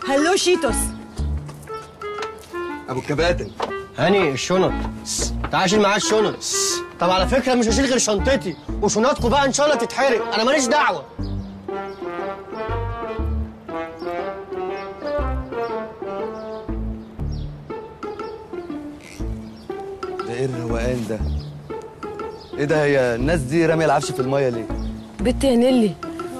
هلو شيتوس. ابو الكباتن. هاني الشنط. تعال شيل معايا الشنط. طب على فكره مش هشيل غير شنطتي، وشنطكم بقى ان شاء الله تتحرق، انا ماليش دعوه. ده ايه الروقان ده؟ ايه ده، هي الناس دي راميه العفش في الميه ليه؟ بنت يا نيلي،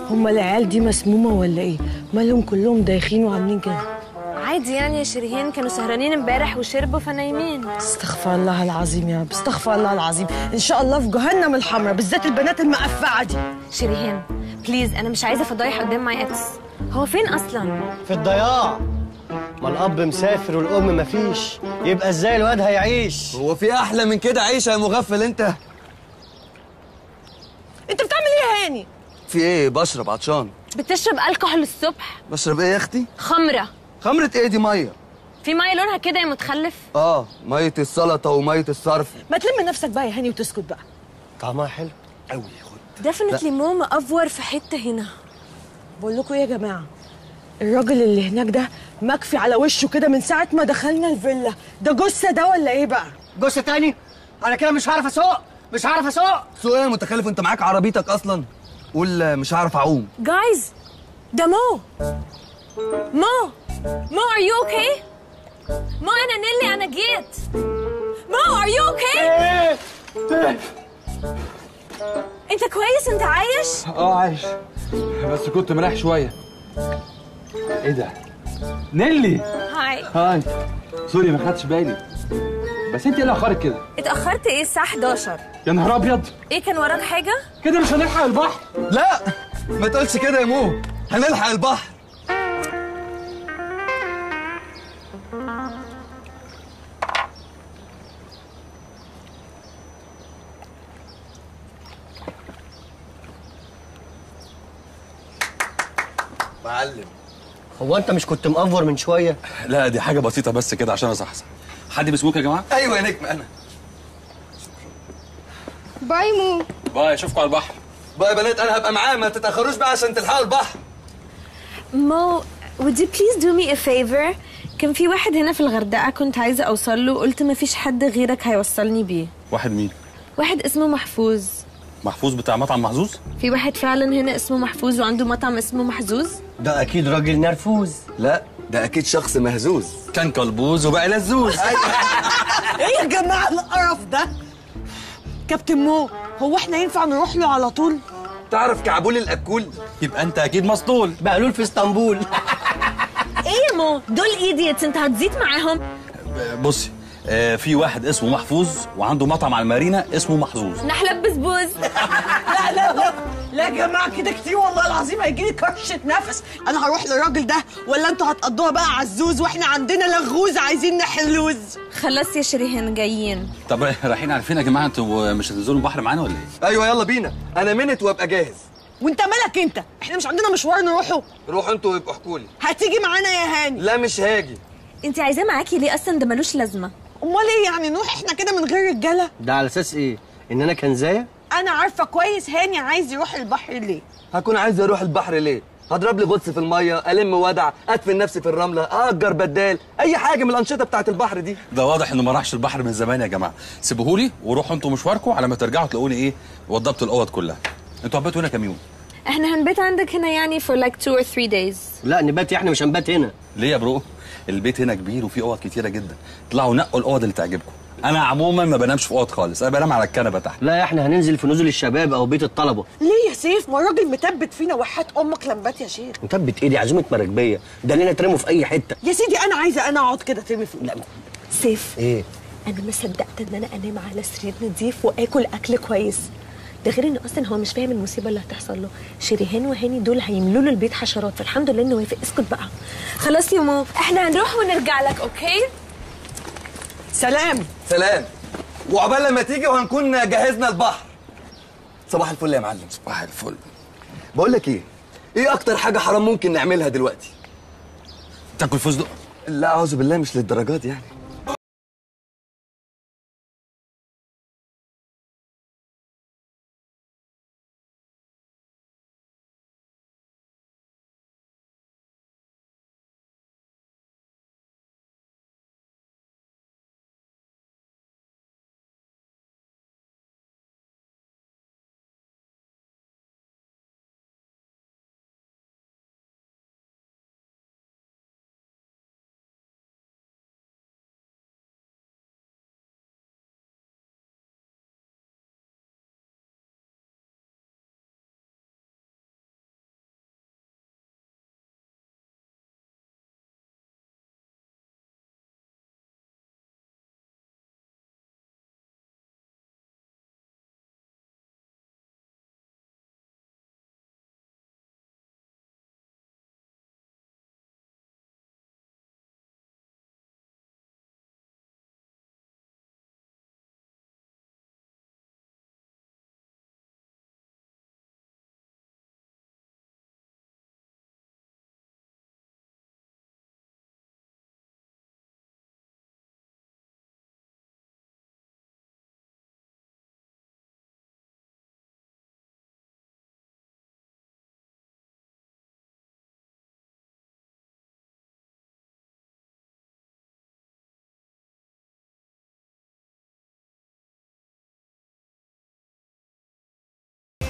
هما العيال دي مسمومه ولا ايه؟ مالهم كلهم دايخين وعاملين كده؟ عادي يعني يا شيرين، كانوا سهرانين امبارح وشربوا فنايمين. استغفر الله العظيم يا رب، استغفر الله العظيم، ان شاء الله في جهنم الحمراء، بالذات البنات المقفعه دي. شيرين بليز، انا مش عايزه فضايح قدام ماي اكس. هو فين اصلا؟ في الضياع. ما الاب مسافر والام مفيش، يبقى ازاي الواد هيعيش؟ هو في احلى من كده عيشه يا مغفل انت؟ انت بتعمل ايه يا هاني؟ في ايه؟ بشرب، عطشان. بتشرب الكحول الصبح؟ بشرب ايه يا اختي؟ خمره. خمره ايه دي؟ ميه. في ميه لونها كده يا متخلف. ميه السلطه وميه الصرف. ما تلم نفسك بقى يا هاني وتسكت بقى. طعمها حلو قوي. خد ديفنتلي ماما افور في حته هنا. بقول لكم ايه يا جماعه، الراجل اللي هناك ده مكفي على وشه كده من ساعه ما دخلنا الفيلا. ده جثه ده ولا ايه بقى؟ جثه تاني؟ انا كده مش هعرف اسوق، مش هعرف اسوق. سوق ايه يا متخلف؟ انت معاك عربيتك اصلا؟ قول مش هعرف اعوم. جايز، ده مو ار يو اوكي؟ مو انا نيلي، انا جيت. مو ار يو اوكي؟ انت كويس؟ انت عايش؟ عايش، بس كنت مريح شويه. ايه ده؟ نيلي. هاي. سوري ما خدتش بالي، بس انت ايه اللي اخرك كده؟ اتاخرت ايه؟ الساعه 11. يا نهار ابيض، ايه كان وراك حاجه؟ كده مش هنلحق البحر. لا ما تقولش كده يا مو، هنلحق البحر. معلم. هو انت مش كنت مأفور من شويه؟ لا دي حاجه بسيطه بس كده عشان اصحصح. حد بيسموك يا جماعه؟ ايوه يا نجم انا. باي مو. باي، اشوفكم على البحر. بقى يا بنات انا هبقى معاه، ما تتاخروش بقى عشان تلحقوا البحر. مو would you please do me a favor؟ كان في واحد هنا في الغردقه كنت عايزه اوصل له، قلت ما فيش حد غيرك هيوصلني بيه. واحد مين؟ واحد اسمه محفوظ. محفوظ بتاع مطعم محظوظ؟ في واحد فعلا هنا اسمه محفوظ وعنده مطعم اسمه محظوظ. ده اكيد راجل نرفوز. لا ده اكيد شخص مهزوز. كان كلبوز وبقى لزوز. ايه يا جماعه القرف ده؟ كابتن مو، هو احنا ينفع نروح له على طول؟ تعرف كعبول الاكول؟ يبقى انت اكيد مسطول. بقلول في اسطنبول. ايه يا مو، دول ايديتس، انت هتزيد معاهم. بصي، في واحد اسمه محفوظ وعنده مطعم على المارينا اسمه محظوظ. نحلب بسبوز. لا لا لا لا يا جماعه كده كتير والله العظيم، هيجيلي كرشه نفس. انا هروح للراجل ده ولا انتوا هتقضوها بقى عزوز واحنا عندنا لغوز عايزين نحلوز؟ خلاص يا شريهان جايين. طب رايحين على فين يا جماعه؟ انتوا مش هتنزلوا البحر معانا ولا ايه؟ ايوه يلا بينا، انا منت وابقى جاهز. وانت مالك انت؟ احنا مش عندنا مشوار نروحه؟ روحوا انتوا ويبقوا احكوا لي. هتيجي معانا يا هاني؟ لا مش هاجي. انت عايزاه معاكي ليه اصلا؟ ده ملوش لازمه. امال ايه يعني، نروح احنا كده من غير رجاله؟ ده على اساس ايه؟ ان انا كنزايه؟ انا عارفه كويس هاني عايز يروح البحر ليه. هكون عايز اروح البحر ليه؟ هضرب لي غطس في الميه، الم ودع، ادفن نفسي في الرمله، اجر بدال، اي حاجه من الانشطه بتاعت البحر دي. ده واضح انه ما راحش البحر من زمان يا جماعه. سيبوهولي وروحوا انتوا مشواركم، على ما ترجعوا تلاقوني ايه وضبت الاوض كلها. انتوا هتباتوا هنا كام يوم؟ احنا هنبات عندك هنا يعني for like 2 or 3 days. لا نبات، احنا مش هنبات هنا. ليه يا برو؟ البيت هنا كبير وفيه اوض كتيره جدا، طلعوا نقوا الاوض اللي تعجبكم. انا عموما ما بنامش في اوض خالص، انا بنام على الكنبه تحت. لا احنا هننزل في نزل الشباب او بيت الطلبه. ليه يا سيف؟ ما الراجل مثبت فينا وحات امك لمبات يا شيخ. مثبت ايه؟ دي عزومه مراكبيه، ده لنا ترموا في اي حته. يا سيدي انا عايزه انا اقعد كده ترمي فوق. لا سيف، ايه؟ انا ما صدقت ان انا انام على سرير نضيف واكل اكل كويس. ده غير ان اصلا هو مش فاهم المصيبه اللي هتحصل له. شريهان وهاني دول هيملوا له البيت حشرات، فالحمد لله انه وافق. اسكت بقى. خلاص يا مو، احنا هنروح ونرجع لك. اوكي سلام. سلام. وعقبال لما تيجي وهنكون جهزنا البحر. صباح الفل يا معلم. صباح الفل. بقول لك ايه اكتر حاجه حرام ممكن نعملها دلوقتي؟ تاكل فستق؟ لا اعوذ بالله، مش للدرجات يعني.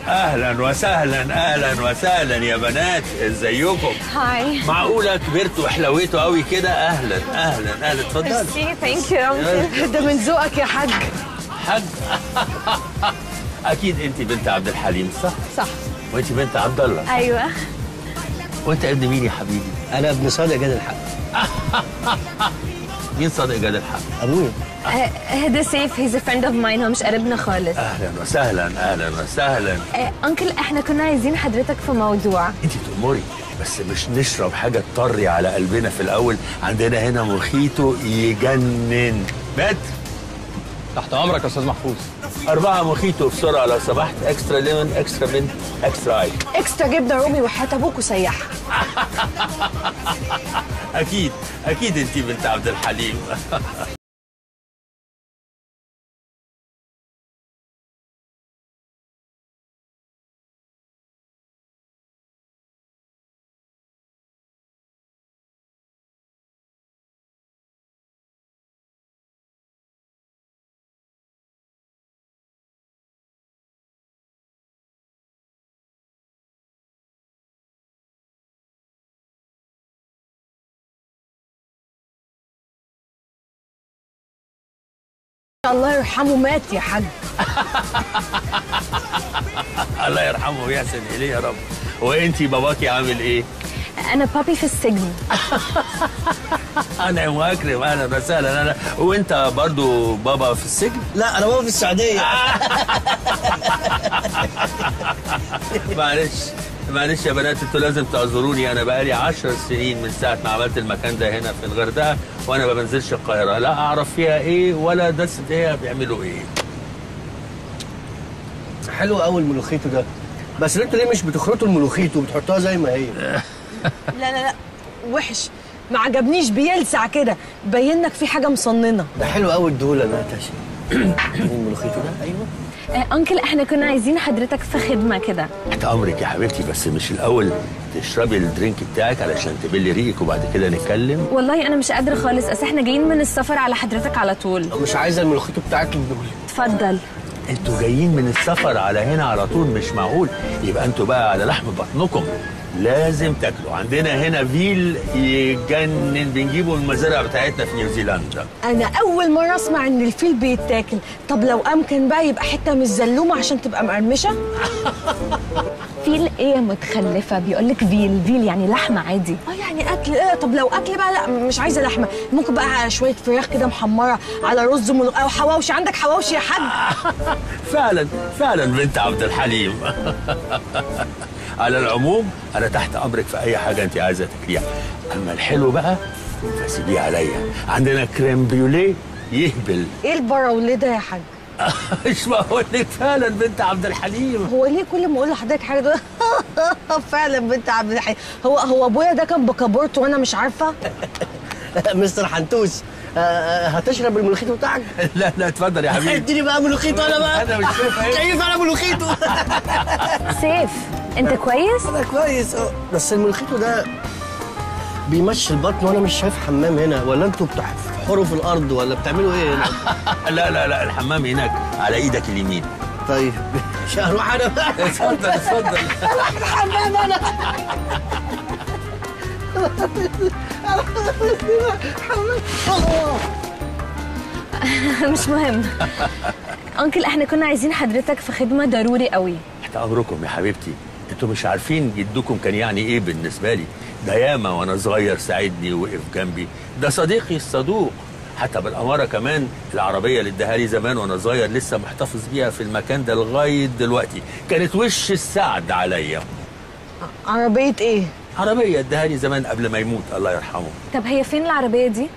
اهلا وسهلا اهلا وسهلا يا بنات، ازيكم؟ هاي. معقوله كبرتوا وحلويتوا قوي كده؟ اهلا اهلا اهلا، اتفضلي. ميرسي، ثانك يو. ده من ذوقك يا حاج. حاج. اكيد انت بنت عبد الحليم صح؟ صح. وانت بنت عبد الله. ايوه. وانت ابن مين يا حبيبي؟ انا ابن صادق جاد الحق. مين صادق جاد الحق؟ ابويا. ده سيف، هيز ا فريند اوف ماين، هو مش قريبنا خالص. اهلا وسهلا اهلا وسهلا. انكل احنا كنا عايزين حضرتك في موضوع. انت تأمري، بس مش نشرب حاجه تطري على قلبنا في الاول. عندنا هنا موخيتو يجنن. مات تحت امرك يا استاذ محفوظ. 4 موخيتو بسرعه لو سمحت، اكسترا ليمون اكسترا منت اكسترا اي. اكسترا جبنه رومي وحياه ابوك وسيحها. اكيد اكيد انت بنت عبد الحليم. الله يرحمه مات يا حاج. الله يرحمه ويحسن اليه يا رب. وانتي باباكي عامل ايه؟ انا بابي في السجن. انا واكرم، اهلا وسهلا. انا وانت برضو بابا في السجن؟ لا انا بابا في السعوديه. معلش يا بنات، انتوا لازم تعذروني. انا بقالي 10 سنين من ساعه ما عملت المكان ده هنا في الغردقه وانا ما بنزلش القاهره، لا اعرف فيها ايه ولا دست ايه بيعملوا ايه. حلو قوي الملوخيتو ده، بس انتوا ليه مش بتخرطوا الملوخيتو وبتحطوها زي ما هي؟ لا وحش، ما عجبنيش، بيلسع كده، بينك في حاجه مصننه. ده حلو قوي الدوله ده تاشي. الملوخيتو ده ايوه. انكل احنا كنا عايزين حضرتك في خدمه كده. تحت امرك يا حبيبتي، بس مش الاول تشربي الدرينك بتاعك علشان تبلي ريقك وبعد كده نتكلم؟ والله انا مش قادره خالص، اصل احنا جايين من السفر على حضرتك على طول. مش عايزه الملوخيتو بتاعك الدولي. اتفضل. انتوا جايين من السفر على هنا على طول؟ مش معقول. يبقى انتوا بقى على لحم بطنكم، لازم تاكلوا. عندنا هنا فيل يجنن، بنجيبه من المزارع بتاعتنا في نيوزيلندا. انا اول مره اسمع ان الفيل بيتاكل. طب لو امكن بقى يبقى حته من الزلومه عشان تبقى مقرمشه. فيل ايه يا متخلفه؟ بيقول لك فيل يعني لحمه عادي. يعني اكل ايه؟ طب لو اكل بقى لا مش عايزه لحمه، ممكن بقى شويه فراخ كده محمره على رز او حواوشي. عندك حواوشي يا حاج؟ فعلا بنت عبد الحليم. على العموم انا تحت امرك في اي حاجه انت عايزه تاكليها. اما الحلو بقى فسيبيه عليا. عندنا كريم بيوليه يهبل. ايه البراوليه ده يا حاج؟ مش بقول لك فعلا بنت عبد الحليم. هو ليه كل ما اقول لحضرتك حاجه ده فعلا بنت عبد الحليم؟ هو ابويا ده كان بكابورت وانا مش عارفه. مستر حنتوس، هتشرب الملوخيتو بتاعك؟ لا اتفضل يا حبيبي. اديني بقى ملوخيتو انا بقى. انا مش شايف ايه. كيف انا ملوخيتو. سيف انت كويس؟ انا كويس بس الملوخيتو ده بيمشي البطن وانا مش شايف حمام هنا، ولا انتوا بتحفروا في الارض ولا بتعملوا ايه هنا؟ لا الحمام هناك على ايدك اليمين. طيب مش هروح انا بقى. اتفضل اروح الحمام انا. مش مهم. انكل احنا كنا عايزين حضرتك في خدمه ضروري قوي. تحت امركم يا حبيبتي. انتوا مش عارفين جدكم كان يعني ايه بالنسبه لي. ده ياما وانا صغير ساعدني ووقف جنبي. ده صديقي الصدوق. حتى بالاماره كمان العربيه اللي اداها لي زمان وانا صغير لسه محتفظ بيها في المكان ده لغايه دلوقتي. كانت وش السعد عليا. عربيه ايه؟ عربيه اداها لي زمان قبل ما يموت الله يرحمه. طب هي فين العربيه دي؟